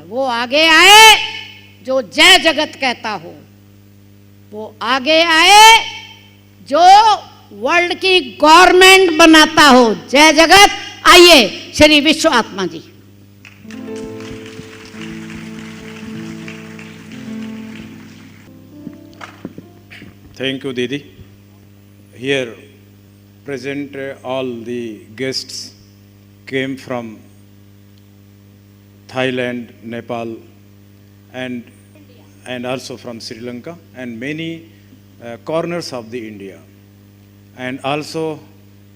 वो आगे आए जो जय जगत कहता हो, वो आगे आए जो वर्ल्ड की गवर्नमेंट बनाता हो। जय जगत। आइए श्री विश्व आत्मा जी। Thank you, Didi. Here present all the guests came from Thailand, Nepal, and also from Sri Lanka and many corners of the India. And also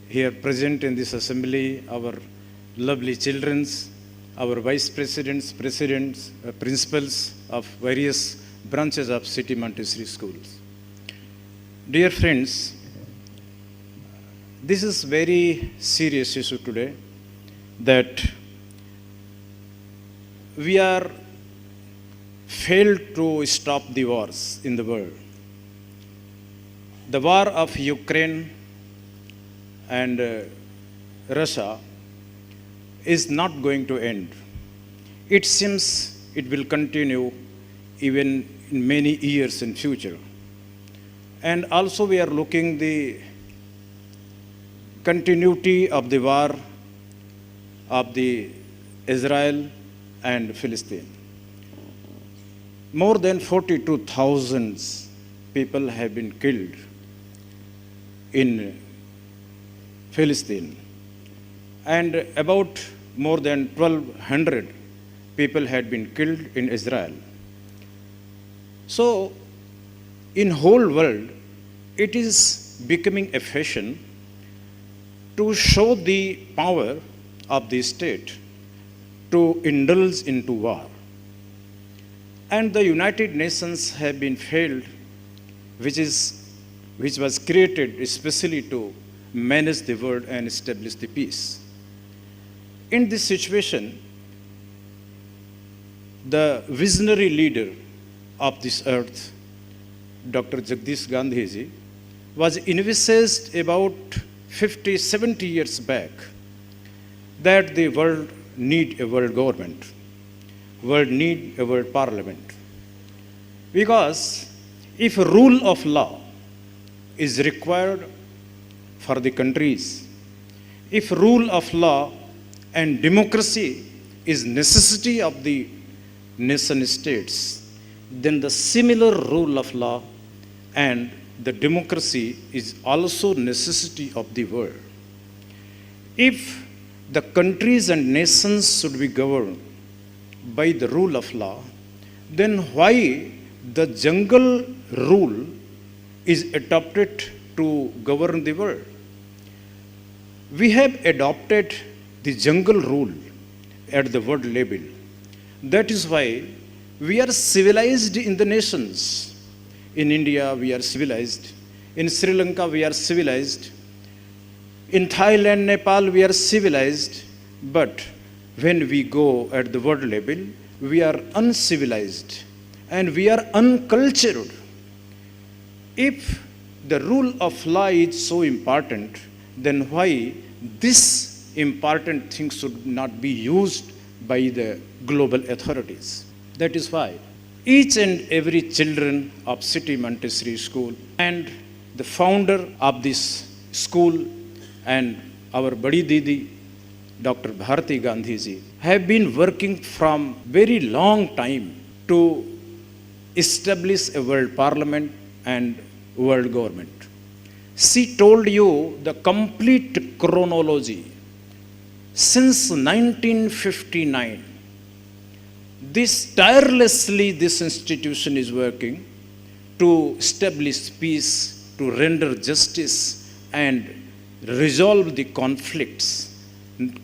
here present in this assembly our lovely childrens, our vice presidents, principals of various branches of City Montessori schools. Dear friends, this is very serious issue today, that we are failed to stop the wars in the world. The war of Ukraine and Russia is not going to end. It seems it will continue even in many years in future. And also we are looking the continuity of the war of the Israel and Philistine. More than 42,000 people have been killed in Philistine, and about more than 1,200 people had been killed in Israel. So, in whole world, it is becoming a fashion to show the power of the state to indulge into war. And the United Nations have been failed, which was created especially to manage the world and establish the peace. In this situation, the visionary leader of this earth, Dr. Jagdish Gandhi ji, was envisaged about 50, 70 years back that the world need a world government, world need a world parliament. Because if rule of law is required for the countries, if rule of law and democracy is necessity of the nation states, then the similar rule of law and the democracy is also necessity of the world. If the countries and nations should be governed by the rule of law, then why the jungle rule is adopted to govern the world? We have adopted the jungle rule at the world level. That is why we are civilized in the nations. In India, we are civilized. In Sri Lanka, we are civilized. In Thailand, Nepal, we are civilized. But when we go at the world level, we are uncivilized and we are uncultured. If the rule of law is so important, then why this important thing should not be used by the global authorities? That is why each and every children of City Montessori School and the founder of this school and our Badi Didi, Dr. Bharati Gandhi ji, have been working from very long time to establish a world parliament and world government. She told you the complete chronology. Since 1959, tirelessly this institution is working to establish peace, to render justice and resolve the conflicts.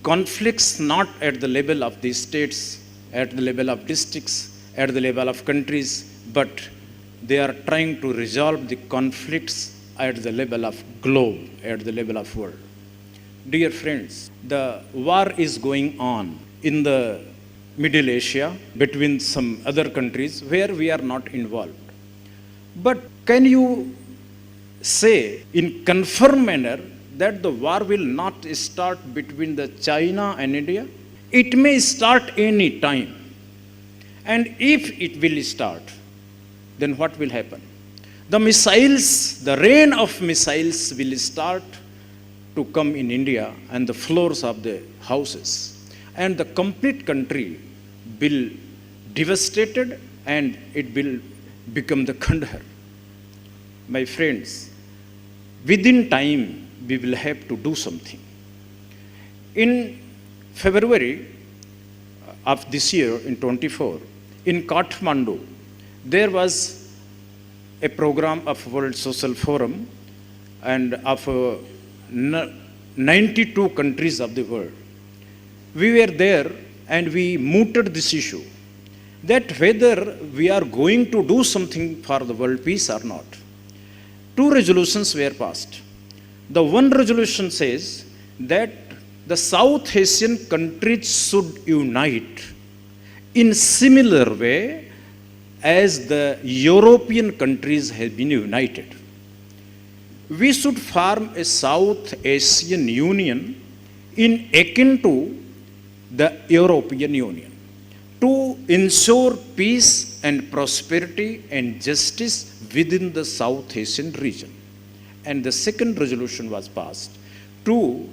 Conflicts not at the level of the states, at the level of districts, at the level of countries, but they are trying to resolve the conflicts at the level of globe, at the level of world. Dear friends, the war is going on in the Middle Asia between some other countries where we are not involved. But can you say in confirmed manner that the war will not start between the China and India? It may start any time. And if it will start, then what will happen? The missiles, the rain of missiles will start to come in India and the floors of the houses. And the complete country will devastated and it will become the Kandahar. My friends, within time we will have to do something. In February of this year, in 24, in Kathmandu, there was a program of World Social Forum and of 92 countries of the world. We were there and we mooted this issue, that whether we are going to do something for the world peace or not. 2 resolutions were passed. The one resolution says that the South Asian countries should unite in similar way as the European countries have been united. We should form a South Asian Union in akin to the European Union to ensure peace and prosperity and justice within the South Asian region. And the second resolution was passed to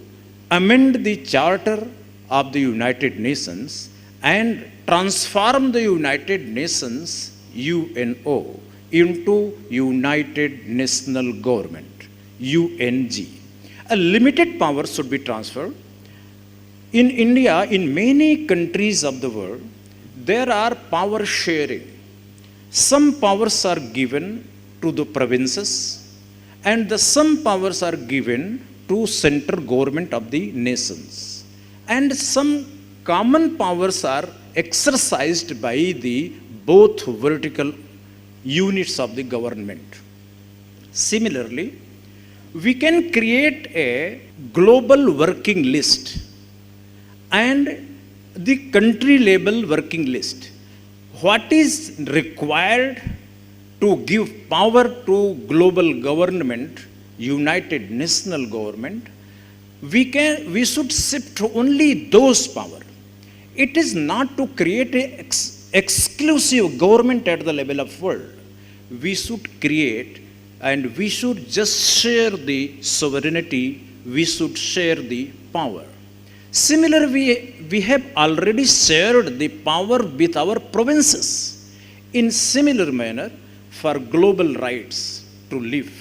amend the Charter of the United Nations and transform the United Nations UNO into United National Government, UNG. A limited power should be transferred. In India, in many countries of the world, there are power sharing. Some powers are given to the provinces and some powers are given to central government of the nations. And some common powers are exercised by the both vertical units of the government. Similarly, we can create a global working list and the country level working list. What is required to give power to global government, United National Government, we should shift only those power. It is not to create an exclusive government at the level of world. We should create and we should just share the sovereignty, we should share the power. Similarly, we have already shared the power with our provinces. In similar manner, for global rights to live,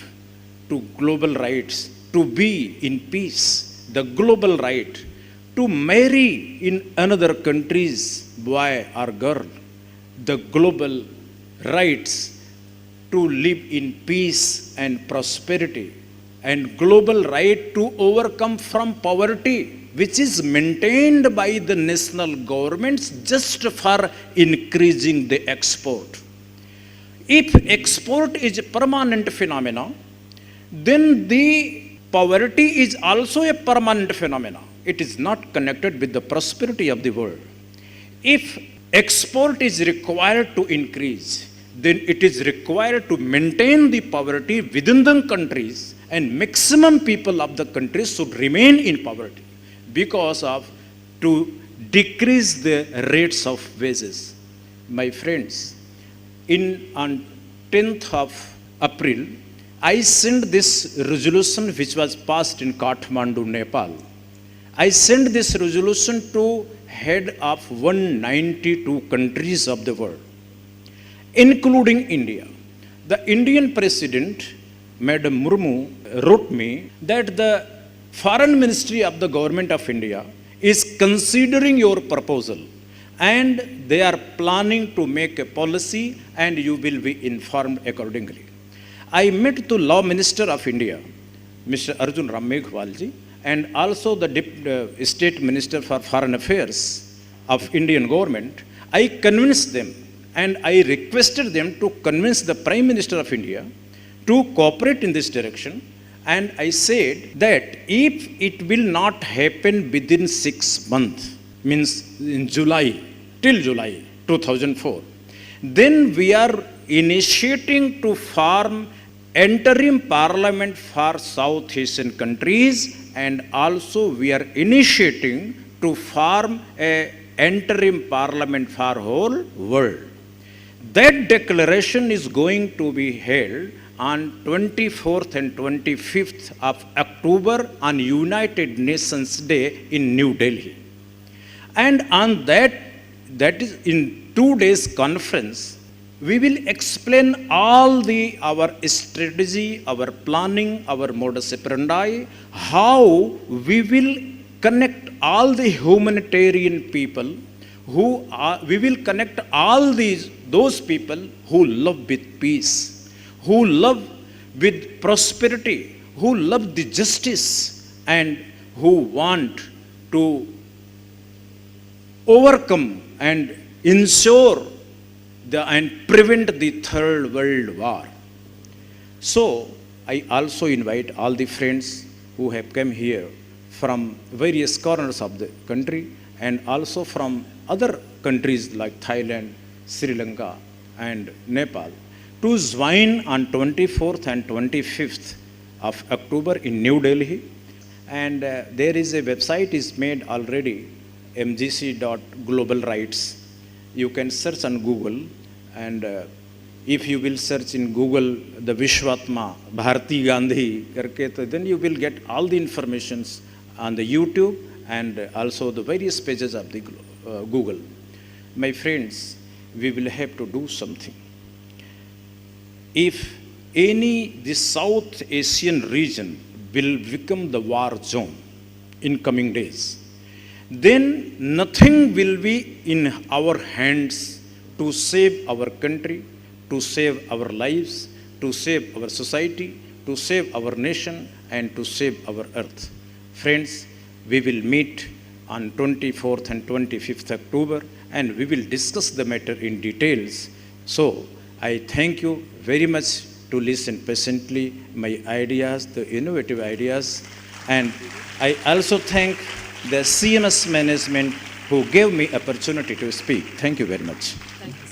to global rights to be in peace, the global right to marry in another country's boy or girl, the global rights to live in peace and prosperity, and global right to overcome from poverty, which is maintained by the national governments just for increasing the export. If export is a permanent phenomenon, then the poverty is also a permanent phenomenon. It is not connected with the prosperity of the world. If export is required to increase, then it is required to maintain the poverty within the countries, and maximum people of the countries should remain in poverty because of to decrease the rates of wages. My friends, on 10th of April, I sent this resolution which was passed in Kathmandu, Nepal. I sent this resolution to head of 192 countries of the world, including India. The Indian President, Madam Murmu, wrote me that the Foreign Ministry of the Government of India is considering your proposal and they are planning to make a policy and you will be informed accordingly. I met the Law Minister of India, Mr. Arjun Ram Meghwalji, and also the State Minister for Foreign Affairs of Indian government. I convinced them and I requested them to convince the Prime Minister of India to cooperate in this direction. And I said that if it will not happen within 6 months, means in July, till July 2004, then we are initiating to form interim parliament for South Asian countries, and also we are initiating to form a interim parliament for whole world. That declaration is going to be held on 24th and 25th of October on United Nations Day in New Delhi. And on that is in 2 days conference, we will explain all our strategy, our planning, our modus operandi, how we will connect all the humanitarian people we will connect all those people who love with peace, who love with prosperity, who love the justice, and who want to overcome and ensure and prevent the Third World War. So, I also invite all the friends who have come here from various corners of the country and also from other countries like Thailand, Sri Lanka, and Nepal to join on 24th and 25th of October in New Delhi. And there is a website is made already, mgc.globalrights. You can search on Google, and if you will search in Google the Vishwatma Bharati Gandhi karke, then you will get all the informations on the YouTube and also the various pages of the Google. My friends, we will have to do something. If the South Asian region will become the war zone in coming days, then nothing will be in our hands to save our country, to save our lives, to save our society, to save our nation, and to save our earth. Friends, we will meet on 24th and 25th October, and we will discuss the matter in details. So, I thank you very much to listen patiently my ideas, the innovative ideas, and I also thank the CMS management who gave me opportunity to speak. Thank you very much. Thank you.